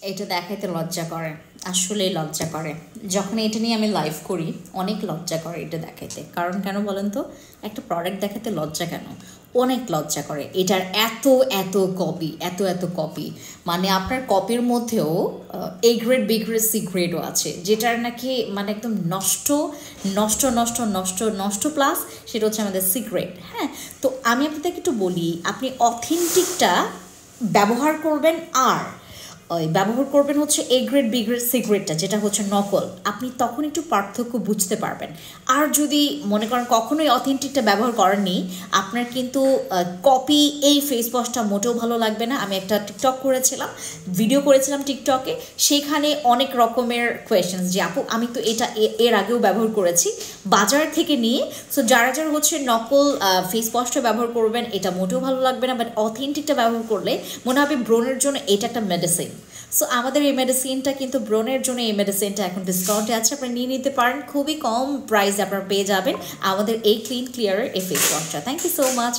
এটা দেখাইতে লজ্জা করে, আসলেই লজ্জা করে। যখন এটা নিয়ে আমি লাইভ করি অনেক লজ্জা করে এটা দেখাইতে। কারণ কেন বলেন তো? একটা প্রোডাক্ট দেখাতে লজ্জা কেন? অনেক লজ্জা করে। এটার এত এত কপি, এত এত কপি, মানে আপনার কপির মধ্যেও A grade, B grade, C গ্রেডও আছে, যেটার নাকি মানে একদম নষ্ট নষ্ট নষ্ট নষ্ট নষ্ট প্লাস সেটা হচ্ছে আমাদের সিক্রেট। হ্যাঁ, তো আমি আপনাদেরকে একটু বলি, আপনি অথেন্টিকটা ব্যবহার করবেন, আর ওই ব্যবহার করবেন হচ্ছে A grade, B grade, C গ্রেডটা, যেটা হচ্ছে নকল। আপনি তখন একটু পার্থক্য বুঝতে পারবেন। আর যদি মনে করেন কখনোই অথেন্টিকটা ব্যবহার করেননি, আপনার কিন্তু কপি এই ফেস ওয়াশটা মোটেও ভালো লাগবে না। আমি একটা টিকটক করেছিলাম, ভিডিও করেছিলাম টিকটকে, সেখানে অনেক রকমের কোয়েশ্চেন্স যে আপু আমি তো এটা এর আগেও ব্যবহার করেছি বাজার থেকে নিয়ে। সো যারা যারা হচ্ছে নকল ফেস ওয়াশটা ব্যবহার করবেন, এটা মোটেও ভালো লাগবে না, বাট অথেন্টিকটা ব্যবহার করলে মনে হবে ব্রণের জন্য এটা একটা মেডিসিন। সো আমাদের এই মেডিসিনটা কিন্তু ব্রণের জন্য, এই মেডিসিনটা এখন ডিসকাউন্টে আছে, আপনি নিয়ে নিতে পারেন। খুবই কম প্রাইসে আপনারা পেয়ে যাবেন আমাদের এই ক্লিন ক্লিয়ারের এই ফেস ওয়াশটা। Thank you so much.